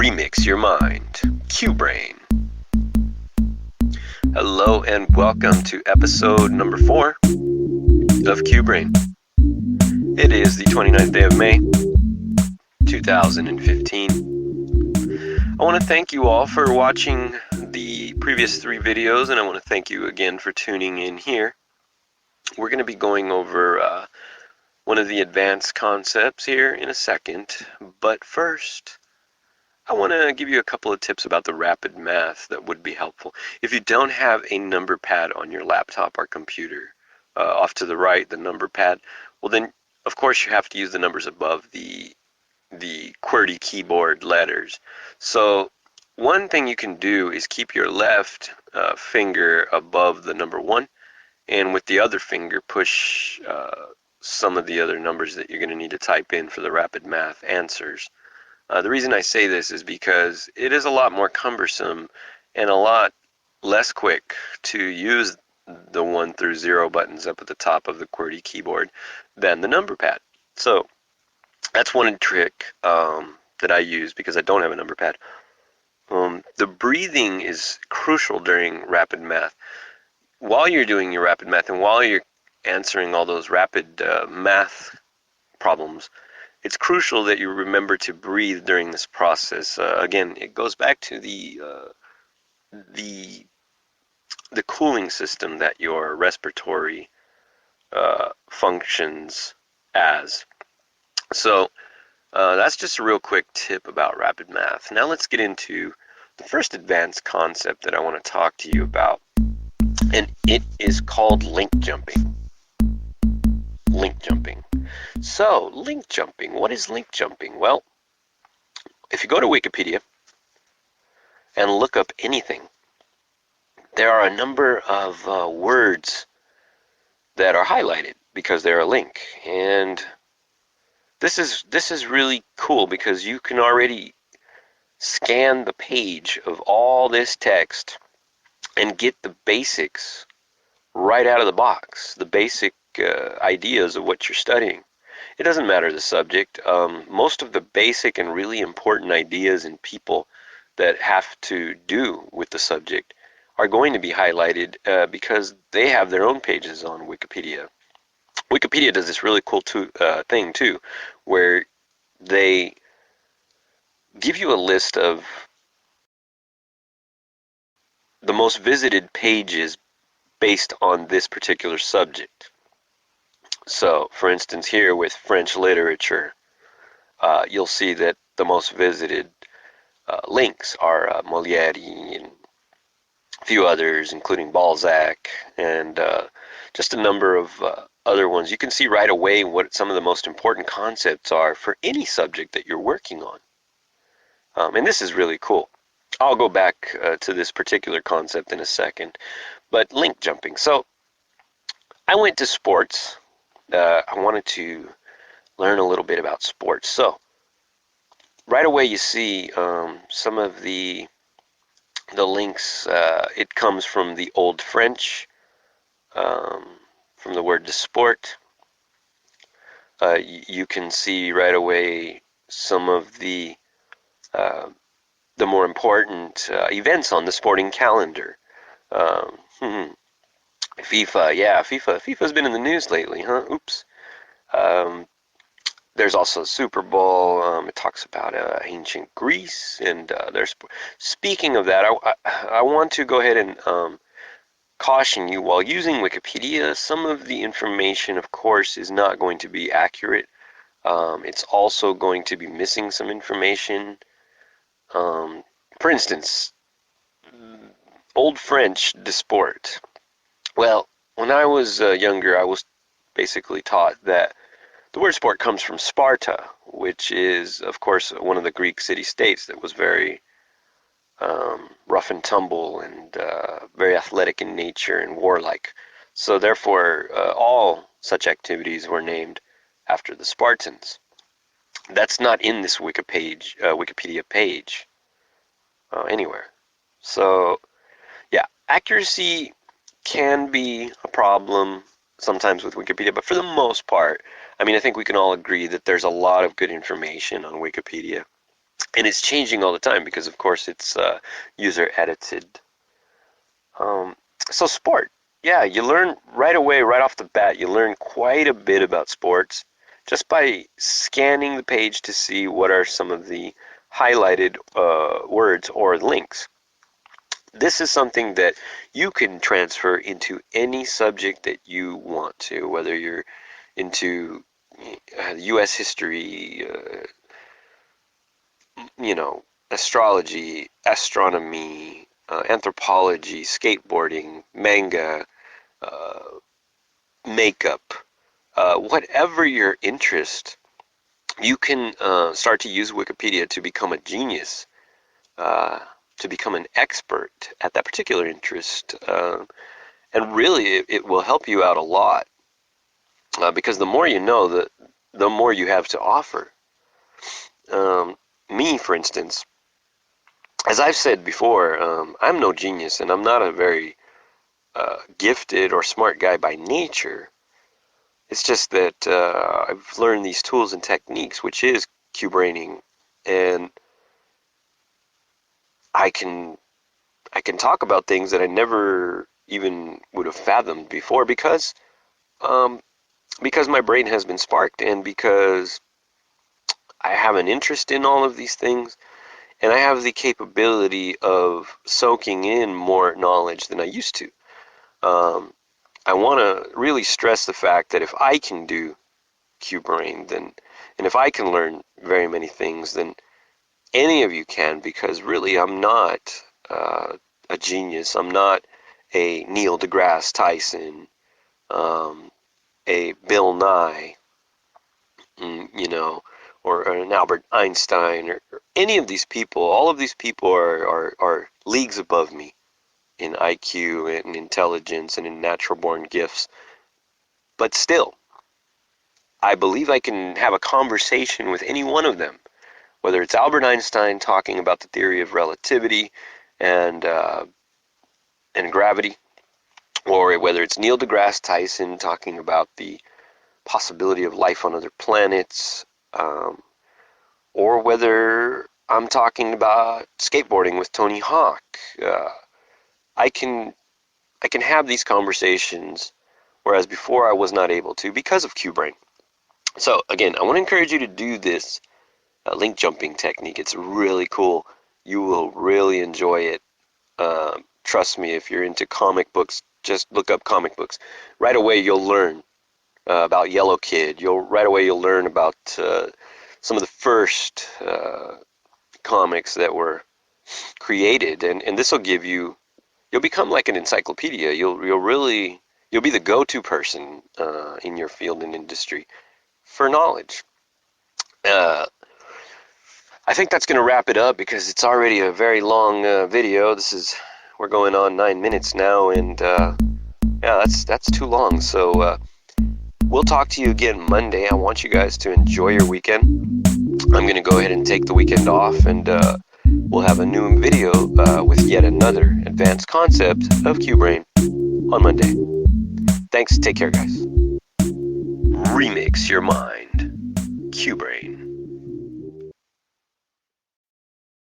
Remix your mind. QBrein. Hello and welcome to episode number 4 of QBrein. It is the 29th day of May, 2015. I want to thank you all for watching the previous 3 videos, and I want to thank you again for tuning in here. We're going to be going over one of the advanced concepts here in a second, but first I want to give you a couple of tips about the rapid math that would be helpful. If you don't have a number pad on your laptop or computer, off to the right, the number pad, well then of course you have to use the numbers above the QWERTY keyboard letters. So one thing you can do is keep your left finger above the number 1, and with the other finger push some of the other numbers that you're going to need to type in for the rapid math answers. The reason I say this is because it is a lot more cumbersome and a lot less quick to use the 1 through 0 buttons up at the top of the QWERTY keyboard than the number pad. So that's one trick that I use because I don't have a number pad. The breathing is crucial during rapid math. While you're doing your rapid math and while you're answering all those rapid math problems, it's crucial that you remember to breathe during this process. Again, it goes back to the cooling system that your respiratory functions as. So that's just a real quick tip about rapid math. Now let's get into the first advanced concept that I want to talk to you about, and it is called link jumping. Link jumping. So, link jumping. What is link jumping? Well, if you go to Wikipedia and look up anything, there are a number of words that are highlighted because they're a link. And this is really cool because you can already scan the page of all this text and get the basics right out of the box, the basic ideas of what you're studying. It doesn't matter the subject. Most of the basic and really important ideas and people that have to do with the subject are going to be highlighted because they have their own pages on Wikipedia. Wikipedia does this really cool thing too, where they give you a list of the most visited pages based on this particular subject. So, for instance, here with French literature, you'll see that the most visited links are Molière and a few others, including Balzac, and just a number of other ones. You can see right away what some of the most important concepts are for any subject that you're working on. And this is really cool. I'll go back to this particular concept in a second. But link jumping. So, I went to sports. I wanted to learn a little bit about sports. So, right away you see some of the links. It comes from the Old French, from the word to sport. You can see right away some of the more important events on the sporting calendar. FIFA, yeah, FIFA's been in the news lately, huh? Oops. There's also Super Bowl. It talks about ancient Greece, and there's. Speaking of that, I want to go ahead and caution you, while using Wikipedia, some of the information, of course, is not going to be accurate. It's also going to be missing some information. For instance, Old French, de sport. Well, when I was younger, I was basically taught that the word sport comes from Sparta, which is, of course, one of the Greek city-states that was very rough and tumble and very athletic in nature and warlike. So therefore, all such activities were named after the Spartans. That's not in this Wikipedia page anywhere. So, yeah, accuracy can be a problem sometimes with Wikipedia, but for the most part, I mean, I think we can all agree that there's a lot of good information on Wikipedia. And it's changing all the time because, of course, it's user edited. So sport, yeah, you learn right away, right off the bat, you learn quite a bit about sports just by scanning the page to see what are some of the highlighted words or links. This is something that you can transfer into any subject that you want to, whether you're into U.S. history, astrology, astronomy, anthropology, skateboarding, manga, uh, makeup, whatever your interest, you can start to use Wikipedia to become a genius, to become an expert at that particular interest. And really, it will help you out a lot because the more you know, the more you have to offer. Me, for instance, as I've said before, I'm no genius, and I'm not a very gifted or smart guy by nature. It's just that I've learned these tools and techniques, which is QBraining, and I can talk about things that I never even would have fathomed before because my brain has been sparked, and because I have an interest in all of these things, and I have the capability of soaking in more knowledge than I used to. I want to really stress the fact that if I can do QBrain, and if I can learn very many things, then any of you can, because really I'm not a genius. I'm not a Neil deGrasse Tyson, a Bill Nye, or an Albert Einstein, or any of these people. All of these people are leagues above me in IQ and intelligence and in natural born gifts. But still, I believe I can have a conversation with any one of them, whether it's Albert Einstein talking about the theory of relativity and gravity, or whether it's Neil deGrasse Tyson talking about the possibility of life on other planets, or whether I'm talking about skateboarding with Tony Hawk. I can have these conversations, whereas before I was not able to because of QBrain. So again, I want to encourage you to do this link jumping technique. It's really cool. You will really enjoy it. Trust me, if you're into comic books, just look up comic books. Right away you'll learn about Yellow Kid. Right away you'll learn about some of the first comics that were created, and this will give you. You'll become like an encyclopedia. You'll be the go-to person in your field and industry for knowledge. I think that's going to wrap it up because it's already a very long video. We're going on 9 minutes now, and yeah, that's too long. So we'll talk to you again Monday. I want you guys to enjoy your weekend. I'm going to go ahead and take the weekend off, and we'll have a new video with yet another advanced concept of QBrain on Monday. Thanks. Take care, guys. Remix your mind. QBrain.